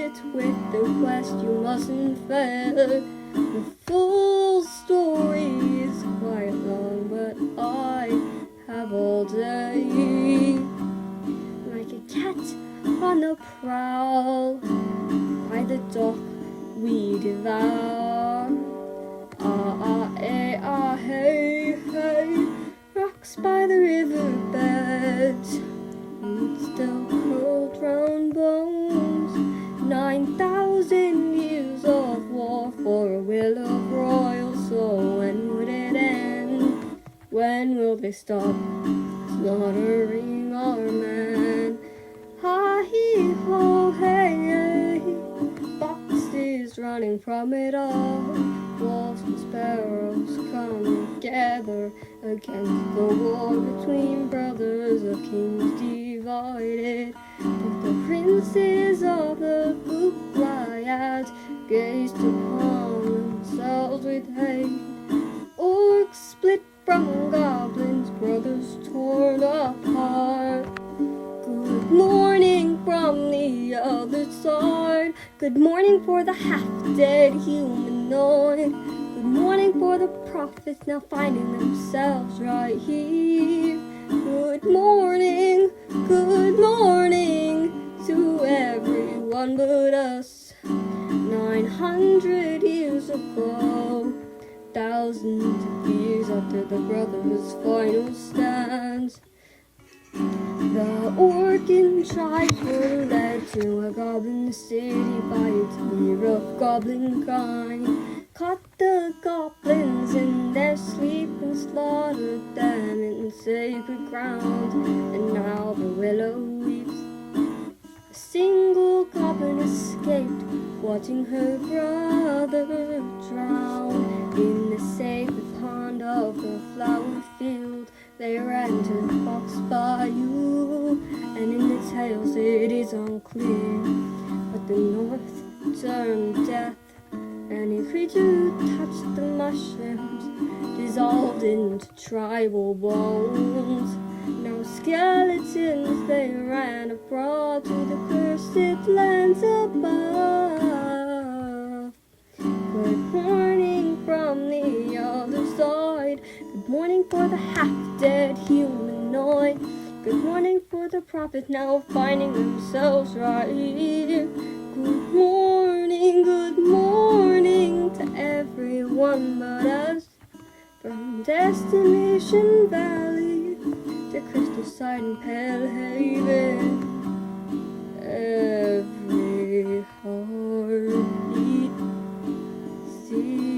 it with the quest, you mustn't fail. The full story is quite long, but I have all day. Like a cat on the prowl, by the dock we devour. Hey, hey, rocks by the riverbed, roots still curled round bones. 9,000 years of war for a will of royal soul. When would it end? When will they stop slaughtering our men? Hi-hee-ho, hey, foxes running from it all. Wolves and sparrows come together against the war between brothers of kings divided. But the princes of the Pleiades gazed upon themselves with hate. Orcs split from goblins, brothers torn apart. Good morning from the other side. Good morning for the half-dead humanoid. Good morning for the prophets now finding themselves right here. Good morning to everyone but us. 900 years ago, thousands of years after the brothers' final stands, the Orcan tribes were led to a goblin city by a tier of goblin kind. Caught the goblins in their sleep and slaughtered them in sacred ground. And now the willow weeps. A single goblin escaped, watching her brother drown. In the sacred pond of the flower field, they ran to the fox bayou, and in the tales it is unclear, but the north turned death. Any creature who touched the mushrooms dissolved into tribal bones. Now skeletons they ran abroad to the cursed lands above. Good morning from the other side. Good morning for the half-dead humanoid. Good morning for the prophets now finding themselves right here. Good morning to everyone but us. From Destination Valley to Crystal Side and Pale Haven, every heartbeat ceased.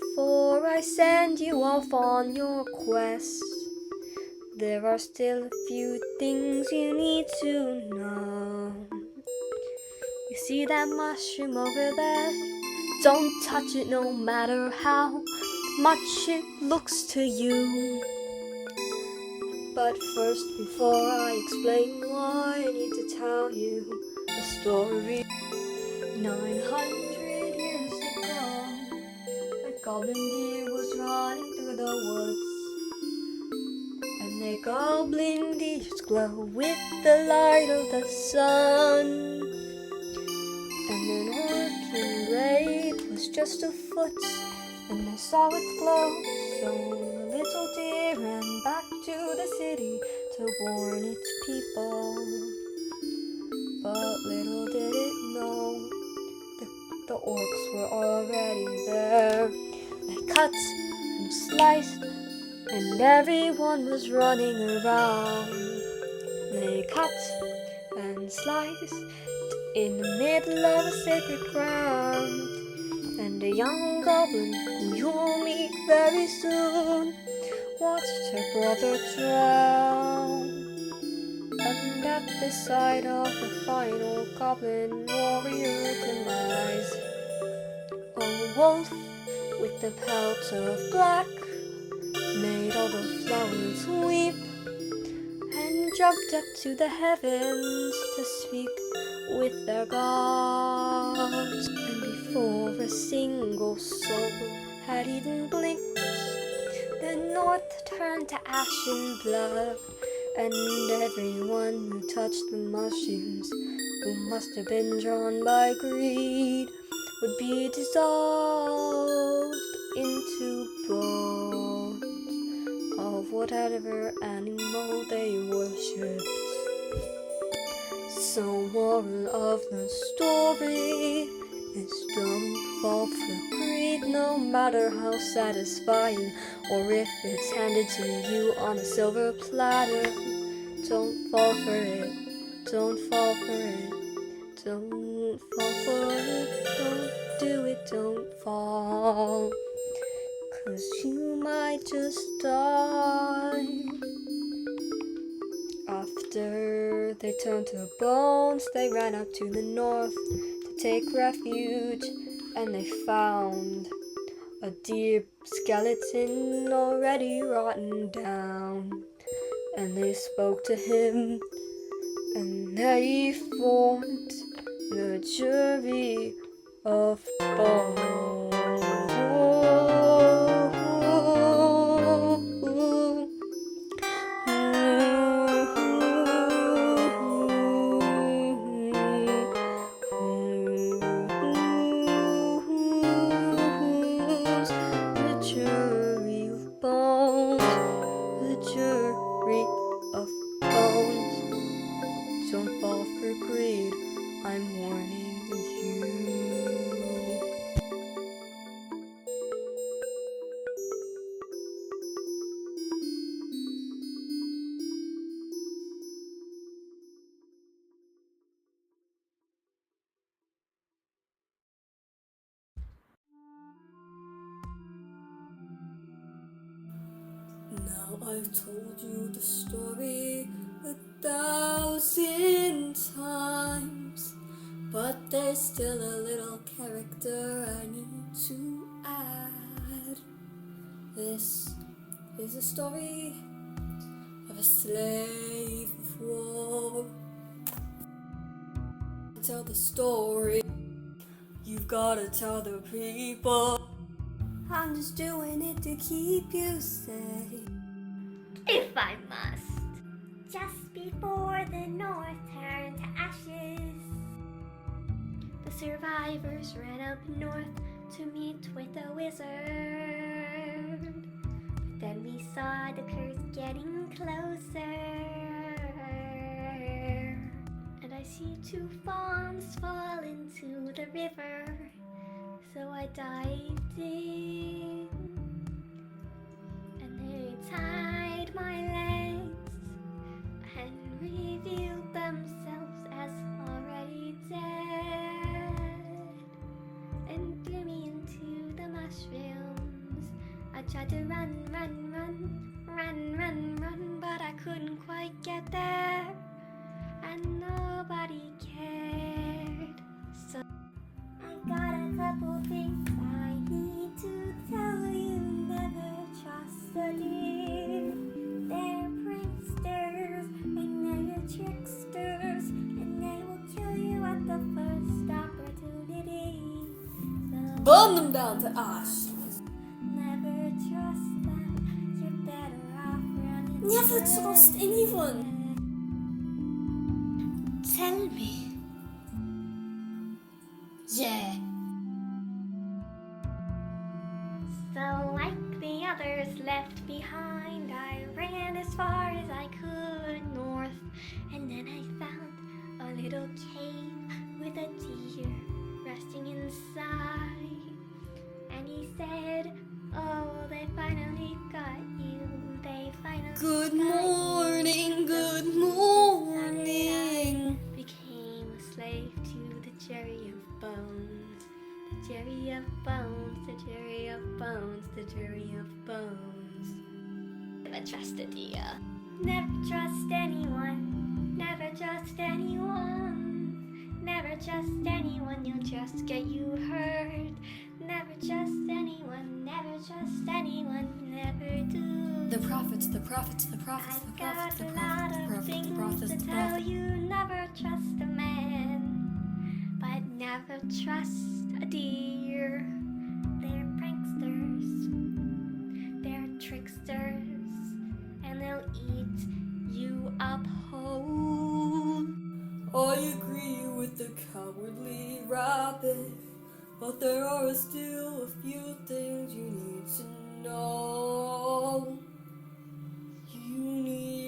Before I send you off on your quest, there are still a few things you need to know. You see that mushroom over there? Don't touch it no matter how much it looks to you. But first, before I explain why, I need to tell you a story. 900 years ago, a goblin deer was running through the woods, and the goblin deers glow with the light of the sun. And an Orcan raid was just afoot, and they saw its glow. So the little deer ran back to the city to warn its people. But little did it know, the orcs were already there. They cut and sliced, and everyone was running around. They cut and sliced in the middle of a sacred ground, and a young goblin who you'll meet very soon watched her brother drown. And at the sight of the final goblin warrior demise, a wolf with the pelt of black made all the flowers weep, and jumped up to the heavens to speak with their gods. And before a single soul had eaten blinks. The north turned to ash and blood, and everyone who touched the mushrooms, who must have been drawn by greed, would be dissolved into bones of whatever animal they worshipped. So moral of the story is don't fall for greed, no matter how satisfying, or if it's handed to you on a silver platter. Don't fall for it, don't fall for it, don't fall for it, don't do it, don't fall, 'cause you might just die. After they turned to bones, they ran up to the north to take refuge, and they found a deer skeleton already rotten down. And they spoke to him, and they formed the jury of bones. Don't fall for greed, I'm warning you. Now I've told you the story 1,000 times, but there's still a little character I need to add. This is a story of a slave of war. To tell the story, you've gotta tell the people. I'm just doing it to keep you safe. If I must. Just before the north turned to ashes, the survivors ran up north to meet with the wizard. But then we saw the curse getting closer, and I see 2 fawns fall into the river. So I dived in, and they tied my legs and revealed themselves as already dead, and threw me into the mushrooms. I tried to run, but I couldn't quite get there, and nobody cared. So I got a couple things I need to tell you. Never trust a deer. They're pranksters and they're tricksters, and they will kill you at the first opportunity. So Burn them down to ash. never trust them. You're better off running. Never trust anyone. Tell me. Yeah. So like the others left behind, I ran as far as I could north, and then I found a little cave with a deer resting inside. And he said, oh, they finally got you. They finally Good got morning, good you. morning. Became a slave to the Jerry of Bones. The Jerry of Bones, the Jerry of Bones, the Jerry of Bones. Never trust a deer. Never trust anyone. Never trust anyone. Never trust anyone, you'll just get you hurt. Never trust anyone. Never trust anyone. Never do. The prophets, the prophets, the prophets, the I've prophets, got the a prophets, lot the of prophets, the things prophets, to the tell prophets. you. Never trust a man, but never trust a deer. They're pranksters agree with the cowardly rabbit, but there are still a few things you need to know. You need